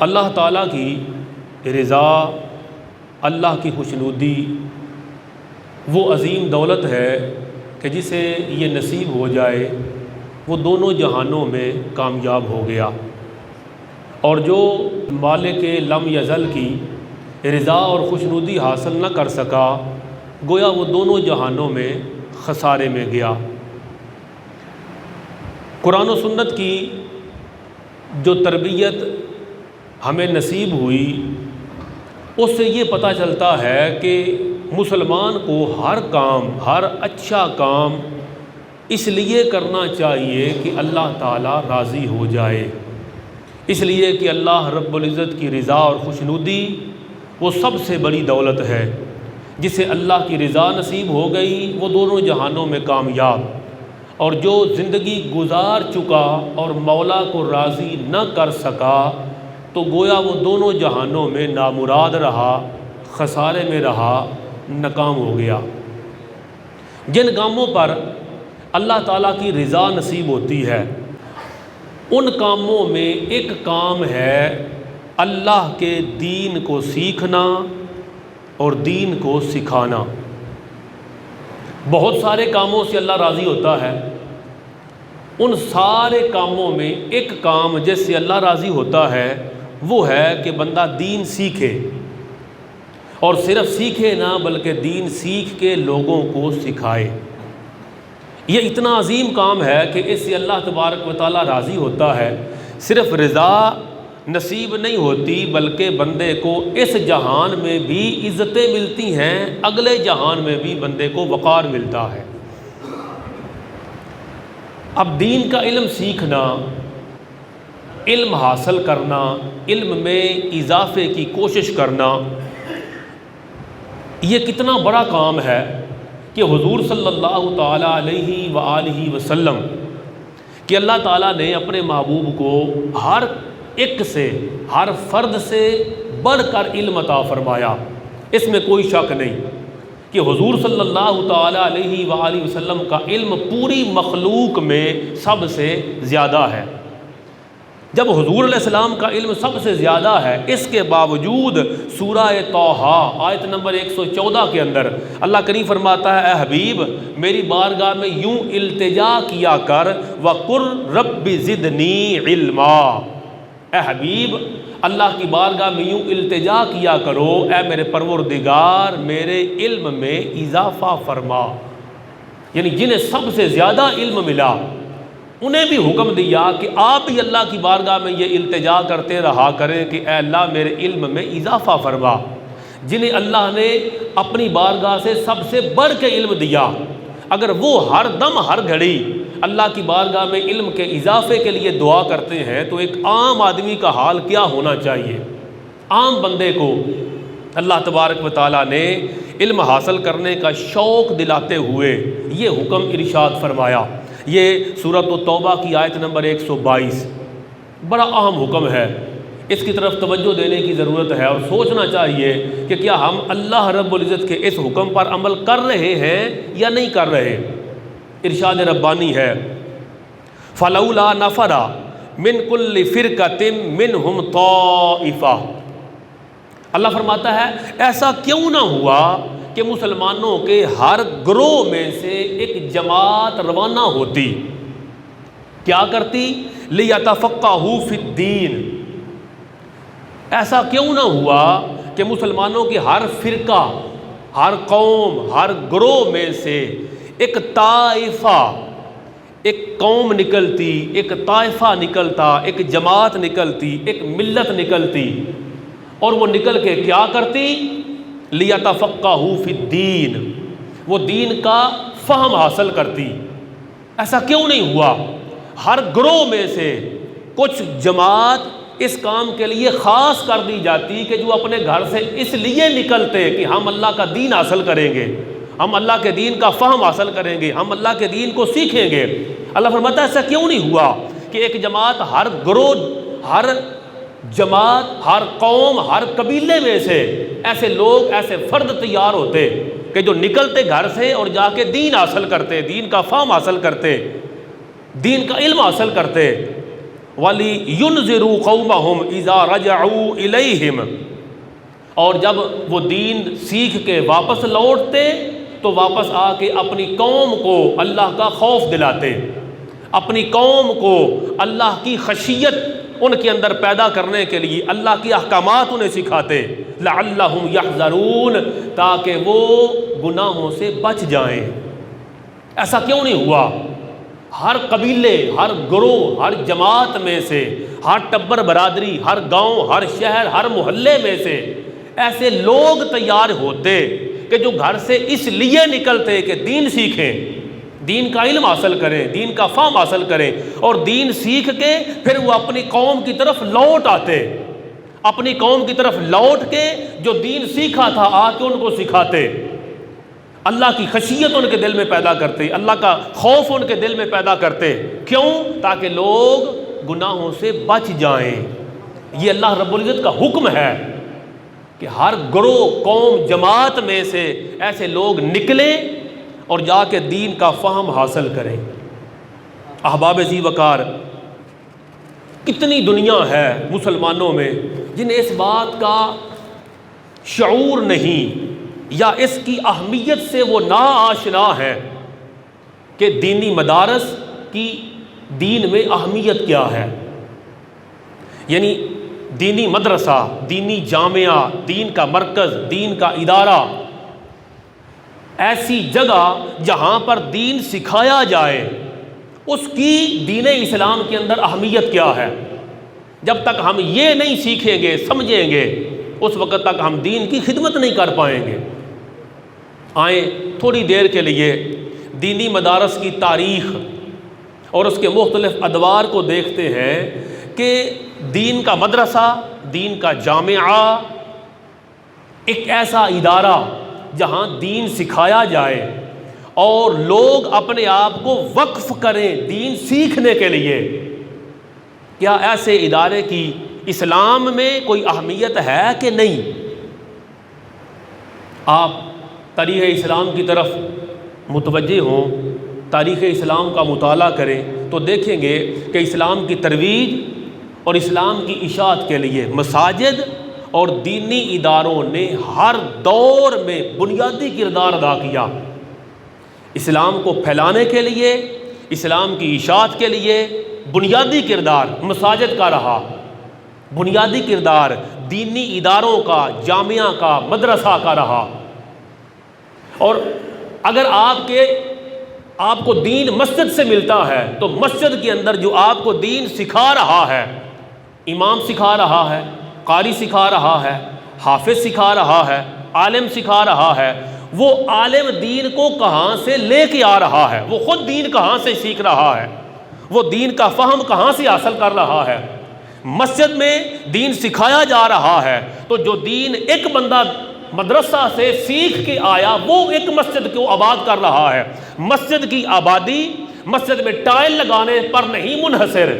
اللہ تعالیٰ کی رضا، اللہ کی خوشنودی وہ عظیم دولت ہے کہ جسے یہ نصیب ہو جائے وہ دونوں جہانوں میں کامیاب ہو گیا، اور جو مالک لم یزل کی رضا اور خوشنودی حاصل نہ کر سکا گویا وہ دونوں جہانوں میں خسارے میں گیا۔ قرآن و سنت کی جو تربیت ہمیں نصیب ہوئی اس سے یہ پتہ چلتا ہے کہ مسلمان کو ہر کام، ہر اچھا کام اس لیے کرنا چاہیے کہ اللہ تعالیٰ راضی ہو جائے، اس لیے کہ اللہ رب العزت کی رضا اور خوشنودی وہ سب سے بڑی دولت ہے۔ جسے اللہ کی رضا نصیب ہو گئی وہ دونوں جہانوں میں کامیاب، اور جو زندگی گزار چکا اور مولا کو راضی نہ کر سکا تو گویا وہ دونوں جہانوں میں نامراد رہا، خسارے میں رہا، ناکام ہو گیا۔ جن کاموں پر اللہ تعالیٰ کی رضا نصیب ہوتی ہے ان کاموں میں ایک کام ہے اللہ کے دین کو سیکھنا اور دین کو سکھانا۔ بہت سارے کاموں سے اللہ راضی ہوتا ہے، ان سارے کاموں میں ایک کام جس سے اللہ راضی ہوتا ہے وہ ہے کہ بندہ دین سیکھے، اور صرف سیکھے نہ بلکہ دین سیکھ کے لوگوں کو سکھائے۔ یہ اتنا عظیم کام ہے کہ اس سے اللہ تبارک و تعالیٰ راضی ہوتا ہے۔ صرف رضا نصیب نہیں ہوتی بلکہ بندے کو اس جہان میں بھی عزتیں ملتی ہیں، اگلے جہان میں بھی بندے کو وقار ملتا ہے۔ اب دین کا علم سیکھنا، علم حاصل کرنا، علم میں اضافے کی کوشش کرنا، یہ کتنا بڑا کام ہے کہ حضور صلی اللہ تعالیٰ علیہ وآلہ وسلم کہ اللہ تعالیٰ نے اپنے محبوب کو ہر ایک سے، ہر فرد سے بڑھ کر علم عطا فرمایا۔ اس میں کوئی شک نہیں کہ حضور صلی اللہ تعالیٰ علیہ وآلہ وسلم کا علم پوری مخلوق میں سب سے زیادہ ہے۔ جب حضور علیہ السلام کا علم سب سے زیادہ ہے، اس کے باوجود سورہ طٰہٰ آیت نمبر 114 کے اندر اللہ کریم فرماتا ہے، اے حبیب میری بارگاہ میں یوں التجا کیا کر وَقُلْ رَبِّ زِدْنِی عِلْمًا۔ اے حبیب اللہ کی بارگاہ میں یوں التجا کیا کرو، اے میرے پروردگار میرے علم میں اضافہ فرما۔ یعنی جنہیں سب سے زیادہ علم ملا انہیں بھی حکم دیا کہ آپ بھی اللہ کی بارگاہ میں یہ التجا کرتے رہا کریں کہ اے اللہ میرے علم میں اضافہ فرما۔ جنہیں اللہ نے اپنی بارگاہ سے سب سے بڑھ کے علم دیا، اگر وہ ہر دم ہر گھڑی اللہ کی بارگاہ میں علم کے اضافے کے لیے دعا کرتے ہیں تو ایک عام آدمی کا حال کیا ہونا چاہیے؟ عام بندے کو اللہ تبارک و تعالیٰ نے علم حاصل کرنے کا شوق دلاتے ہوئے یہ حکم ارشاد فرمایا۔ یہ سورۃ التوبہ کی آیت نمبر 122 بڑا اہم حکم ہے، اس کی طرف توجہ دینے کی ضرورت ہے، اور سوچنا چاہیے کہ کیا ہم اللہ رب العزت کے اس حکم پر عمل کر رہے ہیں یا نہیں کر رہے۔ ارشاد ربانی ہے، فَلَوْلَا نَفَرَ مِنْ كُلِّ فِرْقَةٍ مِّنْهُمْ طَائِفَةٌ۔ اللہ فرماتا ہے ایسا کیوں نہ ہوا کہ مسلمانوں کے ہر گروہ میں سے ایک جماعت روانہ ہوتی، کیا کرتی؟ لِيَتَفَقَّهُوا فِي الدِّينِ۔ ایسا کیوں نہ ہوا کہ مسلمانوں کے ہر فرقہ، ہر قوم، ہر گروہ میں سے ایک طائفہ، ایک قوم نکلتی، ایک طائفہ نکلتا، ایک جماعت نکلتی، ایک ملت نکلتی، اور وہ نکل کے کیا کرتی؟ لِيَتَفَقَّهُوا فِي الدِّينِ، وہ دین کا فہم حاصل کرتی۔ ایسا کیوں نہیں ہوا؟ ہر گروہ میں سے کچھ جماعت اس کام کے لیے خاص کر دی جاتی کہ جو اپنے گھر سے اس لیے نکلتے کہ ہم اللہ کا دین حاصل کریں گے، ہم اللہ کے دین کا فہم حاصل کریں گے، ہم اللہ کے دین کو سیکھیں گے۔ اللہ فرماتا ہے ایسا کیوں نہیں ہوا کہ ایک جماعت، ہر گروہ، ہر جماعت، ہر قوم، ہر قبیلے میں سے ایسے لوگ، ایسے فرد تیار ہوتے کہ جو نکلتے گھر سے اور جا کے دین حاصل کرتے، دین کا فہم حاصل کرتے، دین کا علم حاصل کرتے۔ وَلِيُنذِرُوا قَوْمَهُمْ إِذَا رَجَعُوا إِلَيْهِمْ، اور جب وہ دین سیکھ کے واپس لوٹتے تو واپس آ کے اپنی قوم کو اللہ کا خوف دلاتے، اپنی قوم کو اللہ کی خشیت ان کے اندر پیدا کرنے کے لیے اللہ کی احکامات انہیں سکھاتے، لعلہم یحذرون، تاکہ وہ گناہوں سے بچ جائیں۔ ایسا کیوں نہیں ہوا؟ ہر قبیلے، ہر گروہ، ہر جماعت میں سے، ہر ٹبر برادری، ہر گاؤں، ہر شہر، ہر محلے میں سے ایسے لوگ تیار ہوتے کہ جو گھر سے اس لیے نکلتے کہ دین سیکھیں، دین کا علم حاصل کریں، دین کا فہم حاصل کریں، اور دین سیکھ کے پھر وہ اپنی قوم کی طرف لوٹ آتے، اپنی قوم کی طرف لوٹ کے جو دین سیکھا تھا آ کے ان کو سکھاتے، اللہ کی خشیت ان کے دل میں پیدا کرتے، اللہ کا خوف ان کے دل میں پیدا کرتے۔ کیوں؟ تاکہ لوگ گناہوں سے بچ جائیں۔ یہ اللہ رب العزت کا حکم ہے کہ ہر گروہ، قوم، جماعت میں سے ایسے لوگ نکلیں اور جا کے دین کا فہم حاصل کریں۔ احباب ذی وقار، کتنی دنیا ہے مسلمانوں میں جنہیں اس بات کا شعور نہیں یا اس کی اہمیت سے وہ نا آشنا ہے کہ دینی مدارس کی دین میں اہمیت کیا ہے۔ یعنی دینی مدرسہ، دینی جامعہ، دین کا مرکز، دین کا ادارہ، ایسی جگہ جہاں پر دین سکھایا جائے، اس کی دین اسلام کے اندر اہمیت کیا ہے۔ جب تک ہم یہ نہیں سیکھیں گے، سمجھیں گے، اس وقت تک ہم دین کی خدمت نہیں کر پائیں گے۔ آئیں تھوڑی دیر کے لیے دینی مدارس کی تاریخ اور اس کے مختلف ادوار کو دیکھتے ہیں کہ دین کا مدرسہ، دین کا جامعہ ایک ایسا ادارہ جہاں دین سکھایا جائے اور لوگ اپنے آپ کو وقف کریں دین سیکھنے کے لیے، کیا ایسے ادارے کی اسلام میں کوئی اہمیت ہے کہ نہیں؟ آپ تاریخ اسلام کی طرف متوجہ ہوں، تاریخ اسلام کا مطالعہ کریں تو دیکھیں گے کہ اسلام کی ترویج اور اسلام کی اشاعت کے لیے مساجد اور دینی اداروں نے ہر دور میں بنیادی کردار ادا کیا۔ اسلام کو پھیلانے کے لیے، اسلام کی اشاعت کے لیے بنیادی کردار مساجد کا رہا، بنیادی کردار دینی اداروں کا، جامعہ کا، مدرسہ کا رہا۔ اور اگر آپ کو دین مسجد سے ملتا ہے تو مسجد کے اندر جو آپ کو دین سکھا رہا ہے، امام سکھا رہا ہے، قاری سکھا رہا ہے، حافظ سکھا رہا ہے، عالم سکھا رہا ہے، وہ عالم دین کو کہاں سے لے کے آ رہا ہے، وہ خود دین کہاں سے سیکھ رہا ہے، وہ دین کا فہم کہاں سے حاصل کر رہا ہے۔ مسجد میں دین سکھایا جا رہا ہے تو جو دین ایک بندہ مدرسہ سے سیکھ کے آیا وہ ایک مسجد کو آباد کر رہا ہے۔ مسجد کی آبادی مسجد میں ٹائل لگانے پر نہیں منحصر،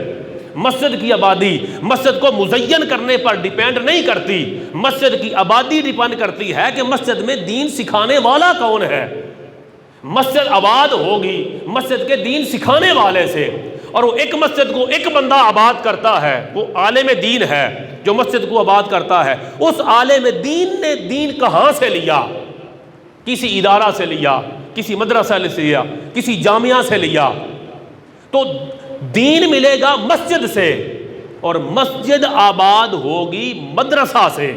مسجد کی آبادی مسجد کو مزین کرنے پر ڈیپینڈ نہیں کرتی، مسجد کی آبادی ڈیپینڈ کرتی ہے کہ مسجد میں دین سکھانے والا کون ہے۔ مسجد آباد ہوگی مسجد کے دین سکھانے والے سے، اور وہ ایک مسجد کو ایک بندہ آباد کرتا ہے، وہ عالم دین ہے جو مسجد کو آباد کرتا ہے۔ اس عالم دین نے دین کہاں سے لیا؟ کسی ادارہ سے لیا، کسی مدرسہ سے لیا، کسی جامعہ سے لیا۔ تو دین ملے گا مسجد سے، اور مسجد آباد ہوگی مدرسہ سے،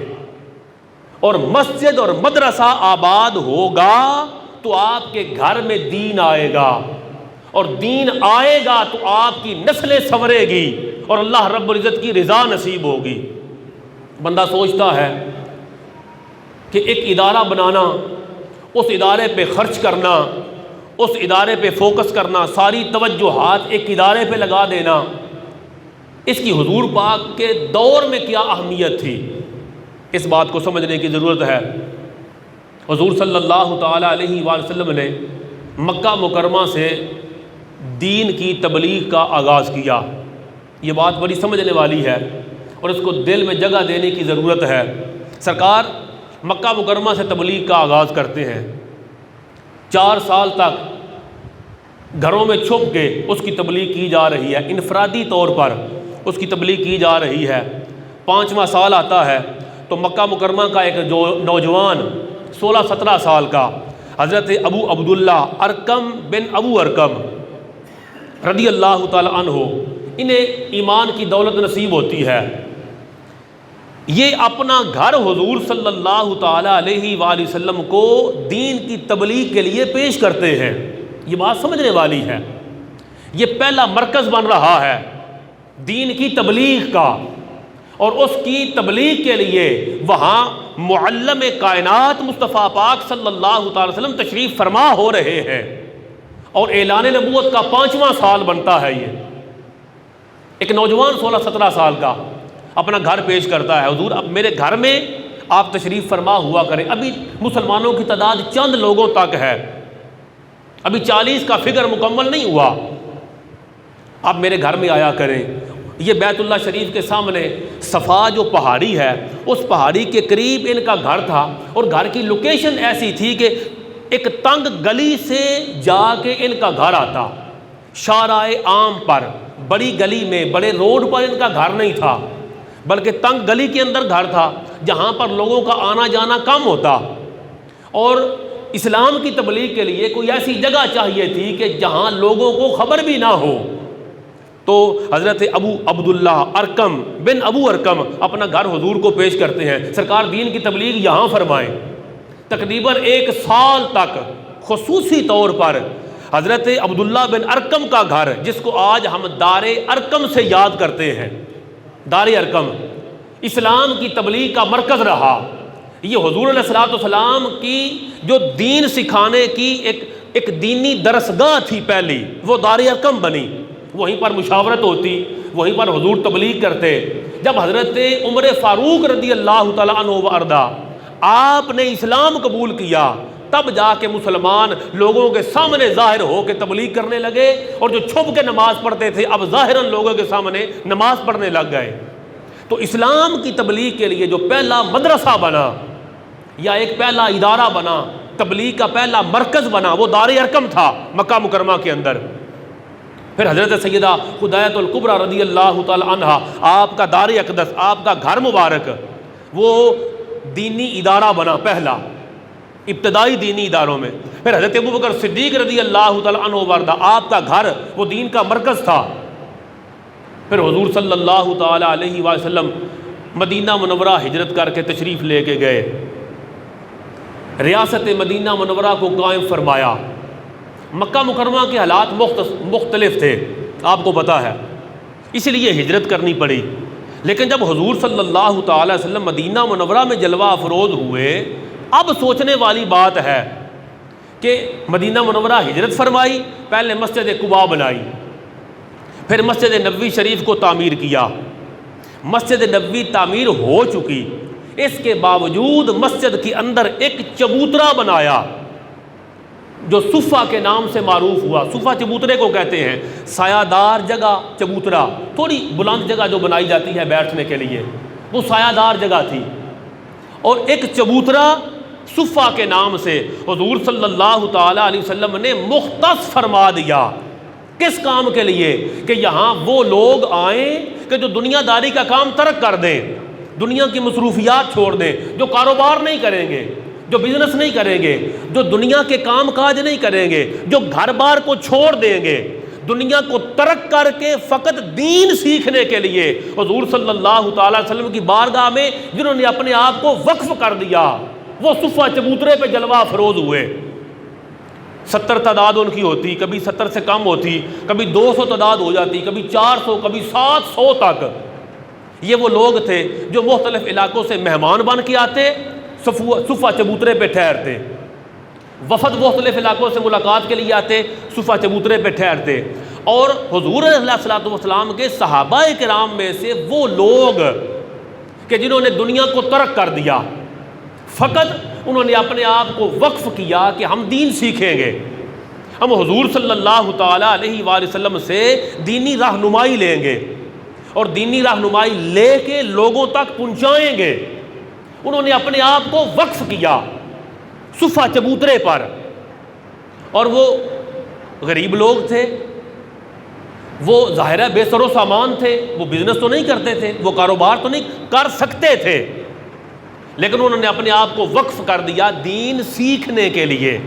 اور مسجد اور مدرسہ آباد ہوگا تو آپ کے گھر میں دین آئے گا، اور دین آئے گا تو آپ کی نسلیں سنورے گی اور اللہ رب العزت کی رضا نصیب ہوگی۔ بندہ سوچتا ہے کہ ایک ادارہ بنانا، اس ادارے پہ خرچ کرنا، اس ادارے پہ فوکس کرنا، ساری توجہات ایک ادارے پہ لگا دینا، اس کی حضور پاک کے دور میں کیا اہمیت تھی، اس بات کو سمجھنے کی ضرورت ہے۔ حضور صلی اللہ تعالیٰ علیہ وآلہ وسلم نے مکہ مکرمہ سے دین کی تبلیغ کا آغاز کیا۔ یہ بات بڑی سمجھنے والی ہے اور اس کو دل میں جگہ دینے کی ضرورت ہے۔ سرکار مکہ مکرمہ سے تبلیغ کا آغاز کرتے ہیں، 4 سال تک گھروں میں چھپ کے اس کی تبلیغ کی جا رہی ہے، انفرادی طور پر اس کی تبلیغ کی جا رہی ہے، 5واں سال آتا ہے تو مکہ مکرمہ کا ایک جو نوجوان 16-17 سال کا حضرت ابو عبداللہ ارقم بن ابو ارقم رضی اللہ تعالی عنہ، انہیں ایمان کی دولت نصیب ہوتی ہے۔ یہ اپنا گھر حضور صلی اللہ تعالی علیہ وآلہ وسلم کو دین کی تبلیغ کے لیے پیش کرتے ہیں۔ یہ بات سمجھنے والی ہے، یہ پہلا مرکز بن رہا ہے دین کی تبلیغ کا، اور اس کی تبلیغ کے لیے وہاں معلم کائنات مصطفیٰ پاک صلی اللہ تعالی وسلم تشریف فرما ہو رہے ہیں، اور اعلان نبوت کا 5واں سال بنتا ہے۔ یہ ایک نوجوان 16-17 سال کا اپنا گھر پیش کرتا ہے، حضور اب میرے گھر میں آپ تشریف فرما ہوا کریں، ابھی مسلمانوں کی تعداد چند لوگوں تک ہے، ابھی 40 کا فگر مکمل نہیں ہوا، آپ میرے گھر میں آیا کریں۔ یہ بیت اللہ شریف کے سامنے صفا جو پہاڑی ہے، اس پہاڑی کے قریب ان کا گھر تھا، اور گھر کی لوکیشن ایسی تھی کہ ایک تنگ گلی سے جا کے ان کا گھر آتا، شارع عام پر، بڑی گلی میں، بڑے روڈ پر ان کا گھر نہیں تھا، بلکہ تنگ گلی کے اندر گھر تھا جہاں پر لوگوں کا آنا جانا کم ہوتا، اور اسلام کی تبلیغ کے لیے کوئی ایسی جگہ چاہیے تھی کہ جہاں لوگوں کو خبر بھی نہ ہو۔ تو حضرت ابو عبداللہ ارقم بن ابو ارقم اپنا گھر حضور کو پیش کرتے ہیں، سرکار دین کی تبلیغ یہاں فرمائیں۔ تقریباً 1 سال تک خصوصی طور پر حضرت عبداللہ بن ارقم کا گھر، جس کو آج ہم دار ارقم سے یاد کرتے ہیں، دار ارقم اسلام کی تبلیغ کا مرکز رہا۔ یہ حضور علیہ الصلوۃ والسلام کی جو دین سکھانے کی ایک دینی درسگاہ تھی پہلی، وہ دار ارقم بنی، وہیں پر مشاورت ہوتی، وہیں پر حضور تبلیغ کرتے۔ جب حضرت عمر فاروق رضی اللہ تعالیٰ عنہ وارضا آپ نے اسلام قبول کیا، تب جا کے مسلمان لوگوں کے سامنے ظاہر ہو کے تبلیغ کرنے لگے، اور جو چھپ کے نماز پڑھتے تھے اب ظاہراً لوگوں کے سامنے نماز پڑھنے لگ گئے۔ تو اسلام کی تبلیغ کے لیے جو پہلا مدرسہ بنا یا ایک پہلا ادارہ بنا، تبلیغ کا پہلا مرکز بنا، وہ دار ارقم تھا مکہ مکرمہ کے اندر۔ پھر حضرت سیدہ خدیجہ الکبریٰ رضی اللہ تعالی عنہا، آپ کا دار اقدس، آپ کا گھر مبارک، وہ دینی ادارہ بنا پہلا، ابتدائی دینی اداروں میں۔ پھر حضرت ابوبکر صدیق رضی اللہ تعالی عنہ وارضا، آپ کا گھر وہ دین کا مرکز تھا۔ پھر حضور صلی اللہ تعالی علیہ وآلہ وسلم مدینہ منورہ ہجرت کر کے تشریف لے کے گئے، ریاست مدینہ منورہ کو قائم فرمایا۔ مکہ مکرمہ کے حالات مختلف تھے، آپ کو پتہ ہے، اس لیے ہجرت کرنی پڑی۔ لیکن جب حضور صلی اللہ تعالی وسلم مدینہ منورہ میں جلوہ افروز ہوئے، اب سوچنے والی بات ہے کہ مدینہ منورہ ہجرت فرمائی، پہلے مسجد قباء بنائی، پھر مسجد نبوی شریف کو تعمیر کیا۔ مسجد نبوی تعمیر ہو چکی، اس کے باوجود مسجد کے اندر ایک چبوترا بنایا جو صفہ کے نام سے معروف ہوا۔ صفہ چبوترے کو کہتے ہیں، سایہ دار جگہ چبوترا، تھوڑی بلند جگہ جو بنائی جاتی ہے بیٹھنے کے لیے، وہ سایہ دار جگہ تھی، اور ایک چبوترا صفہ کے نام سے حضور صلی اللہ تعالی علیہ وسلم نے مختص فرما دیا۔ کس کام کے لیے؟ کہ یہاں وہ لوگ آئیں کہ جو دنیا داری کا کام ترک کر دیں، دنیا کی مصروفیات چھوڑ دیں، جو کاروبار نہیں کریں گے، جو بزنس نہیں کریں گے، جو دنیا کے کام کاج نہیں کریں گے، جو گھر بار کو چھوڑ دیں گے، دنیا کو ترک کر کے فقط دین سیکھنے کے لیے حضور صلی اللہ تعالی وسلم کی بارگاہ میں جنہوں نے اپنے آپ کو وقف کر دیا، وہ صفہ چبوترے پہ جلوہ افروز ہوئے۔ 70 تعداد ان کی ہوتی، کبھی 70 سے کم ہوتی، کبھی 200 تعداد ہو جاتی، کبھی 400، کبھی 700 تک۔ یہ وہ لوگ تھے جو مختلف علاقوں سے مہمان بن کے آتے، صفہ چبوترے پہ ٹھہرتے، وفد مختلف علاقوں سے ملاقات کے لیے آتے، صفہ چبوترے پہ ٹھہرتے، اور حضور علیہ الصلوۃ والسلام کے صحابہ کرام میں سے وہ لوگ کہ جنہوں نے دنیا کو ترک کر دیا، فقط انہوں نے اپنے آپ کو وقف کیا کہ ہم دین سیکھیں گے، ہم حضور صلی اللہ تعالی علیہ وآلہ وسلم سے دینی رہنمائی لیں گے، اور دینی رہنمائی لے کے لوگوں تک پہنچائیں گے۔ انہوں نے اپنے آپ کو وقف کیا صفہ چبوترے پر، اور وہ غریب لوگ تھے، وہ ظاہر ہے بے سر و سامان تھے، وہ بزنس تو نہیں کرتے تھے، وہ کاروبار تو نہیں کر سکتے تھے، لیکن انہوں نے اپنے آپ کو وقف کر دیا دین سیکھنے کے لیے.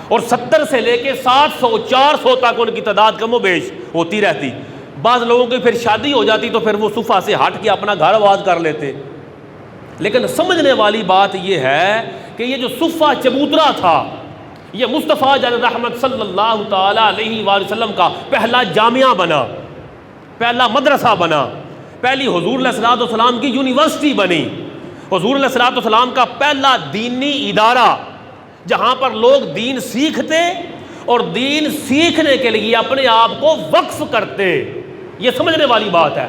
اور 70 سے لے کے 700 400 تک ان کی تعداد کم و بیش ہوتی رہتی. بعض لوگوں کی پھر شادی ہو جاتی تو پھر وہ صفہ سے ہٹ کے اپنا گھر آباد کر لیتے. لیکن سمجھنے والی بات یہ ہے کہ یہ جو صفہ چبوترا تھا، یہ مصطفیٰ جان رحمت صلی اللہ تعالیٰ علیہ وآلہ وسلم کا پہلا جامعہ بنا، پہلا مدرسہ بنا، پہلی حضور علیہ الصلوۃ والسلام کی یونیورسٹی بنی، حضور علیہ الصلوۃ والسلام کا پہلا دینی ادارہ جہاں پر لوگ دین سیکھتے اور دین سیکھنے کے لیے اپنے آپ کو وقف کرتے. یہ سمجھنے والی بات ہے.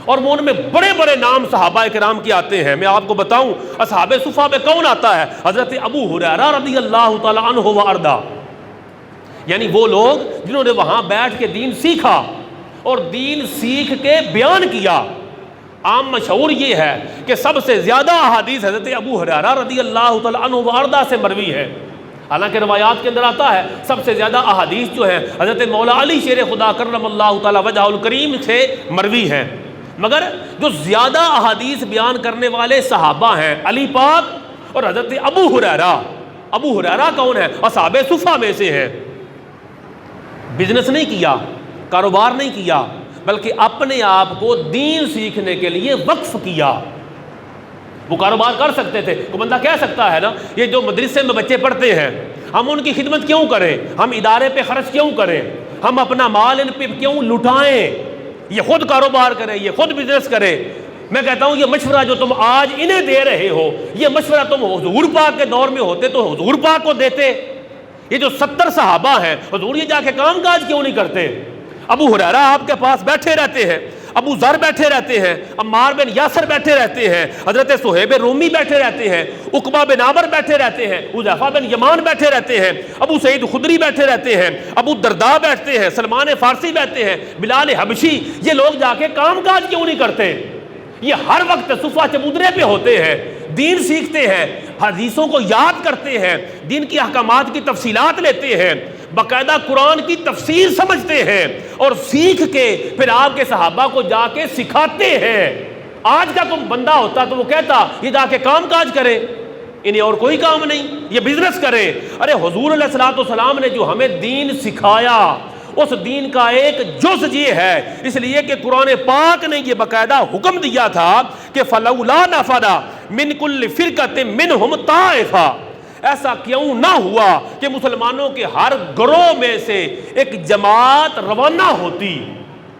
اور وہ ان میں بڑے بڑے نام صحابہ کرام کے آتے ہیں. میں آپ کو بتاؤں اصحاب صفہ میں کون آتا ہے؟ حضرت ابو ہریرہ رضی اللہ تعالی عنہ وارضا، یعنی وہ لوگ جنہوں نے وہاں بیٹھ کے دین سیکھا اور دین سیکھ کے بیان کیا. عام مشہور یہ ہے کہ سب سے زیادہ احادیث حضرت ابو ہریرہ رضی اللہ تعالی عنہ وارضا سے مروی ہے. حالانکہ روایات کے اندر آتا ہے سب سے زیادہ احادیث جو ہیں حضرت مولا علی شیر خدا کرم اللہ تعالی وجہہ الکریم سے مروی ہیں. مگر جو زیادہ احادیث بیان کرنے والے صحابہ ہیں علی پاک اور حضرت ابو ہریرہ. ابو ہریرہ کون ہے؟ اصحاب صفہ میں سے ہیں. بزنس نہیں کیا، کاروبار نہیں کیا، بلکہ اپنے آپ کو دین سیکھنے کے لیے وقف کیا. وہ کاروبار کر سکتے تھے. کوئی بندہ کہہ سکتا ہے نا یہ جو مدرسے میں بچے پڑھتے ہیں ہم ان کی خدمت کیوں کریں، ہم ادارے پہ خرچ کیوں کریں، ہم اپنا مال ان پہ کیوں لٹائیں، یہ خود کاروبار کریں، یہ خود بزنس کریں. میں کہتا ہوں یہ مشورہ جو تم آج انہیں دے رہے ہو یہ مشورہ تم حضور پاک کے دور میں ہوتے تو حضور پاک کو دیتے. یہ جو 70 صحابہ ہیں حضور یہ جا کے کام کاج کیوں نہیں کرتے؟ ابو ہریرہ آپ کے پاس بیٹھے رہتے ہیں، ابو ذر بیٹھے رہتے ہیں، عمار بن یاسر بیٹھے رہتے ہیں، حضرت صہیب رومی بیٹھے رہتے ہیں، عقبہ بن عامر بیٹھے رہتے ہیں، حذیفہ بن یمان بیٹھے رہتے ہیں، ابو سعید خدری بیٹھے رہتے ہیں، ابو الدرداء بیٹھتے ہیں، سلمان فارسی بیٹھتے ہیں، بلال حبشی. یہ لوگ جا کے کام کاج کیوں نہیں کرتے؟ یہ ہر وقت صفہ چبوترے پہ ہوتے ہیں، دین سیکھتے ہیں، حدیثوں کو یاد کرتے ہیں، دین کی احکامات کی تفصیلات لیتے ہیں، باقاعدہ قرآن کی تفسیر سمجھتے ہیں اور سیکھ کے پھر آپ کے صحابہ کو جا کے سکھاتے ہیں. آج کا کوئی بندہ ہوتا تو وہ کہتا یہ جا کے کام کاج کرے، انہیں اور کوئی کام نہیں، یہ بزنس کرے. ارے حضور علیہ الصلوۃ والسلام نے جو ہمیں دین سکھایا اس دین کا ایک جز یہ ہے، اس لیے کہ قرآن پاک نے یہ باقاعدہ حکم دیا تھا کہ فَلَوْلَا نَفَرَ مِن كُلِّ فِرْقَةٍ مِّنْهُمْ طَائِفَةٌ. ایسا کیوں نہ ہوا کہ مسلمانوں کے ہر گروہ میں سے ایک جماعت روانہ ہوتی،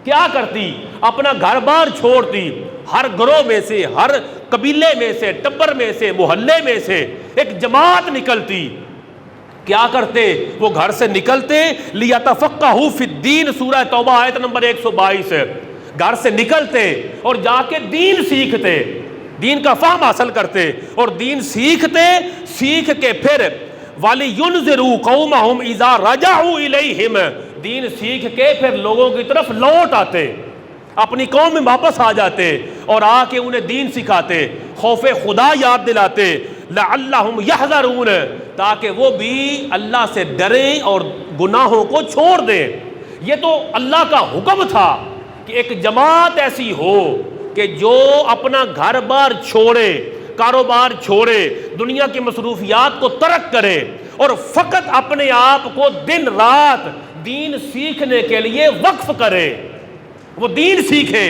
کیا کرتی؟ اپنا گھر بار چھوڑتی، ہر گروہ میں سے، ہر قبیلے میں سے، ٹبر میں سے، محلے میں سے ایک جماعت نکلتی. کیا کرتے؟ وہ گھر سے نکلتے لِيَتَفَقَّهُوا فِي الدِّينِ، سورہ توبہ آیت نمبر 122. گھر سے نکلتے اور جا کے دین سیکھتے، دین کا فہم حاصل کرتے اور دین سیکھتے، سیکھ کے پھر وَلِيُنذِرُوا قَوْمَهُمْ إِذَا رَجَعُوا إِلَيْهِمْ، دین سیکھ کے پھر لوگوں کی طرف لوٹ آتے، اپنی قوم میں واپس آ جاتے اور آ کے انہیں دین سکھاتے، خوف خدا یاد دلاتے، لَعَلَّهُمْ يَحْذَرُونَ، تاکہ وہ بھی اللہ سے ڈریں اور گناہوں کو چھوڑ دیں. یہ تو اللہ کا حکم تھا کہ ایک جماعت ایسی ہو کہ جو اپنا گھر بار چھوڑے، کاروبار چھوڑے، دنیا کی مصروفیات کو ترک کرے اور فقط اپنے آپ کو دن رات دین سیکھنے کے لیے وقف کرے. وہ دین سیکھے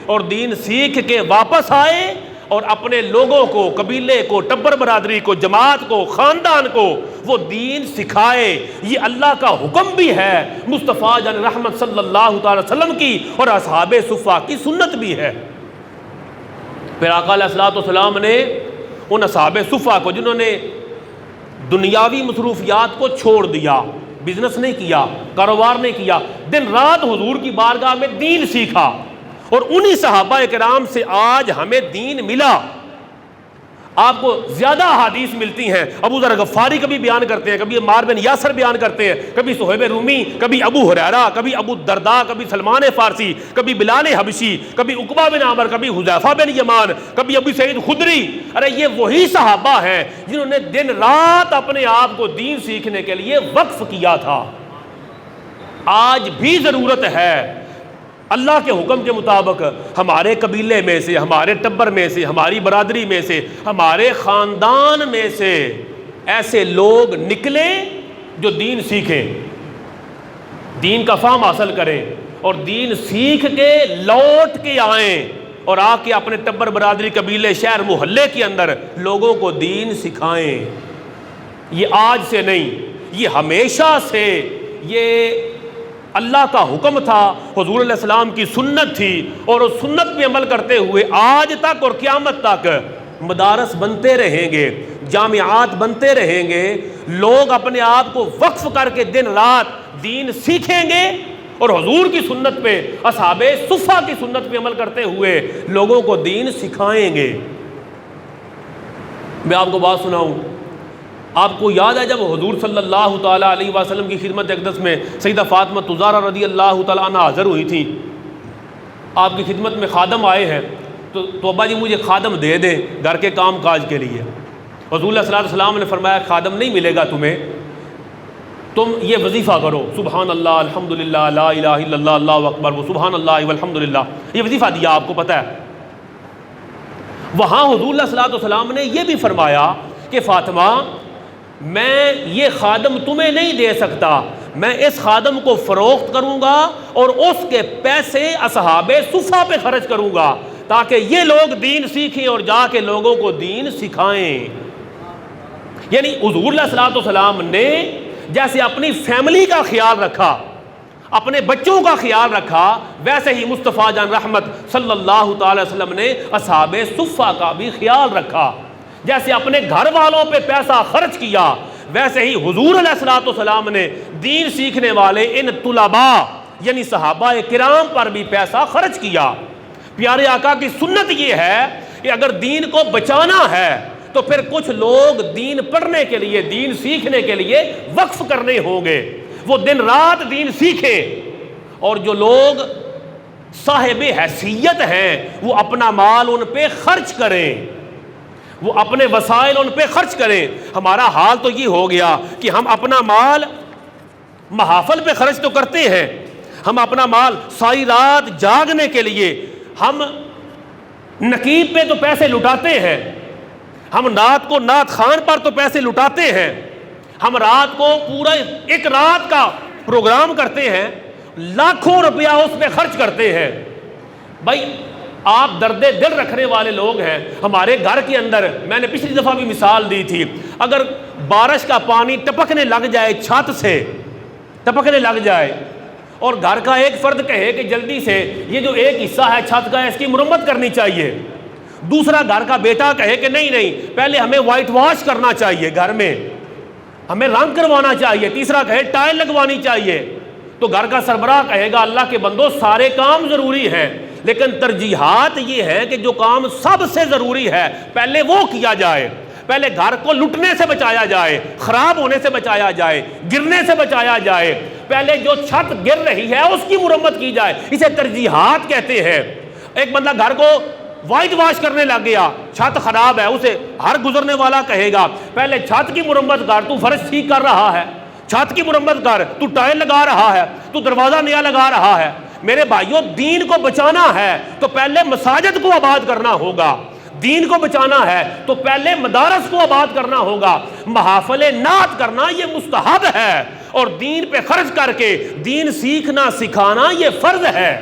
اور دین سیکھ کے واپس آئے اور اپنے لوگوں کو، قبیلے کو، ٹبر برادری کو، جماعت کو، خاندان کو وہ دین سکھائے. یہ اللہ کا حکم بھی ہے، مصطفیٰ جان رحمت صلی اللہ تعالی وسلم کی اور اصحاب صفہ کی سنت بھی ہے. پھر آقا علیہ الصلوۃ والسلام نے ان اصحاب صفہ کو جنہوں نے دنیاوی مصروفیات کو چھوڑ دیا، بزنس نہیں کیا، کاروبار نہیں کیا، دن رات حضور کی بارگاہ میں دین سیکھا، اور انہی صحابہ کرام سے آج ہمیں دین ملا. آپ کو زیادہ احادیث ملتی ہیں. ابو ذر غفاری کبھی بیان کرتے ہیں، کبھی عمار بن یاسر بیان کرتے ہیں، کبھی صہیب رومی، کبھی ابو ہریرہ، کبھی ابو الدرداء، کبھی سلمان فارسی، کبھی بلال حبشی، کبھی عقبہ بن عامر، کبھی حذیفہ بن یمان، کبھی ابو سعید خدری. ارے یہ وہی صحابہ ہیں جنہوں نے دن رات اپنے آپ کو دین سیکھنے کے لیے وقف کیا تھا. آج بھی ضرورت ہے اللہ کے حکم کے مطابق ہمارے قبیلے میں سے، ہمارے ٹبر میں سے، ہماری برادری میں سے، ہمارے خاندان میں سے ایسے لوگ نکلیں جو دین سیکھیں، دین کا فہم حاصل کریں اور دین سیکھ کے لوٹ کے آئیں اور آ کے اپنے ٹبر برادری قبیلے شہر محلے کے اندر لوگوں کو دین سکھائیں۔ یہ آج سے نہیں، یہ ہمیشہ سے یہ اللہ کا حکم تھا، حضور علیہ السلام کی سنت تھی، اور اس سنت پہ عمل کرتے ہوئے آج تک اور قیامت تک مدارس بنتے رہیں گے، جامعات بنتے رہیں گے، لوگ اپنے آپ کو وقف کر کے دن رات دین سیکھیں گے اور حضور کی سنت پہ، اصحاب صفہ کی سنت پہ عمل کرتے ہوئے لوگوں کو دین سکھائیں گے۔ میں آپ کو بات سناؤں، آپ کو یاد ہے جب حضور صلی اللہ تعالیٰ علیہ وسلم کی خدمت اقدس میں سیدہ فاطمہ الزہرا رضی اللہ تعالیٰ عنہ حاضر ہوئی تھیں، آپ کی خدمت میں خادم آئے ہیں، تو ابا جی مجھے خادم دے دیں گھر کے کام کاج کے لیے۔ حضور علیہ السلام نے فرمایا خادم نہیں ملے گا تمہیں، تم یہ وظیفہ کرو، سبحان اللہ الحمدللہ لا الہ الا اللہ اللہ اکبر و سبحان اللہ والحمدللہ، یہ وظیفہ دیا آپ کو پتہ ہے۔ وہاں حضور علیہ السلام نے یہ بھی فرمایا کہ فاطمہ میں یہ خادم تمہیں نہیں دے سکتا، میں اس خادم کو فروخت کروں گا اور اس کے پیسے اصحاب صفہ پہ خرچ کروں گا تاکہ یہ لوگ دین سیکھیں اور جا کے لوگوں کو دین سکھائیں۔ یعنی حضور علیہ السلام نے جیسے اپنی فیملی کا خیال رکھا، اپنے بچوں کا خیال رکھا، ویسے ہی مصطفیٰ جان رحمت صلی اللہ تعالی وسلم نے اصحاب صفہ کا بھی خیال رکھا۔ جیسے اپنے گھر والوں پہ پیسہ خرچ کیا، ویسے ہی حضور علیہ السلام نے دین سیکھنے والے ان طلباء یعنی صحابہ کرام پر بھی پیسہ خرچ کیا۔ پیارے آقا کی سنت یہ ہے کہ اگر دین کو بچانا ہے تو پھر کچھ لوگ دین پڑھنے کے لیے، دین سیکھنے کے لیے وقف کرنے ہوں گے، وہ دن رات دین سیکھیں، اور جو لوگ صاحب حیثیت ہیں وہ اپنا مال ان پہ خرچ کریں، وہ اپنے وسائل ان پہ خرچ کریں۔ ہمارا حال تو یہ ہو گیا کہ ہم اپنا مال محافل پہ خرچ تو کرتے ہیں، ہم اپنا مال ساری رات جاگنے کے لیے، ہم نقیب پہ تو پیسے لٹاتے ہیں، ہم نعت کو نعت خان پر تو پیسے لٹاتے ہیں، ہم رات کو پورا ایک رات کا پروگرام کرتے ہیں، لاکھوں روپیہ اس پہ خرچ کرتے ہیں۔ بھائی آپ درد دل رکھنے والے لوگ ہیں، ہمارے گھر کے اندر میں نے پچھلی دفعہ بھی مثال دی تھی، اگر بارش کا پانی ٹپکنے لگ جائے، چھت سے ٹپکنے لگ جائے، اور گھر کا ایک فرد کہے کہ جلدی سے یہ جو ایک حصہ ہے چھت کا اس کی مرمت کرنی چاہیے، دوسرا گھر کا بیٹا کہے کہ نہیں پہلے ہمیں وائٹ واش کرنا چاہیے، گھر میں ہمیں رنگ کروانا چاہیے، تیسرا کہے ٹائل لگوانی چاہیے، تو گھر کا سربراہ کہے گا اللہ کے بندو سارے کام ضروری ہیں لیکن ترجیحات یہ ہے کہ جو کام سب سے ضروری ہے پہلے وہ کیا جائے، پہلے گھر کو لٹنے سے بچایا جائے، خراب ہونے سے بچایا جائے، گرنے سے بچایا جائے، پہلے جو چھت گر رہی ہے اس کی مرمت کی جائے، اسے ترجیحات کہتے ہیں۔ ایک بندہ گھر کو وائٹ واش کرنے لگ گیا، چھت خراب ہے، اسے ہر گزرنے والا کہے گا پہلے چھت کی مرمت کر، تو فرش ٹھیک کر رہا ہے، چھت کی مرمت کر، تو ٹائل لگا رہا ہے، تو دروازہ نیا لگا رہا ہے۔ میرے بھائیوں دین کو بچانا ہے تو پہلے مساجد کو آباد کرنا ہوگا، دین کو بچانا ہے تو پہلے مدارس کو آباد کرنا ہوگا، محافل نعت کرنا یہ مستحب ہے، اور دین پہ خرچ کر کے دین سیکھنا سکھانا یہ فرض ہے۔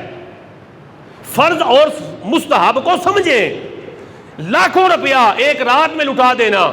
فرض اور مستحب کو سمجھیں، لاکھوں روپیہ ایک رات میں لٹا دینا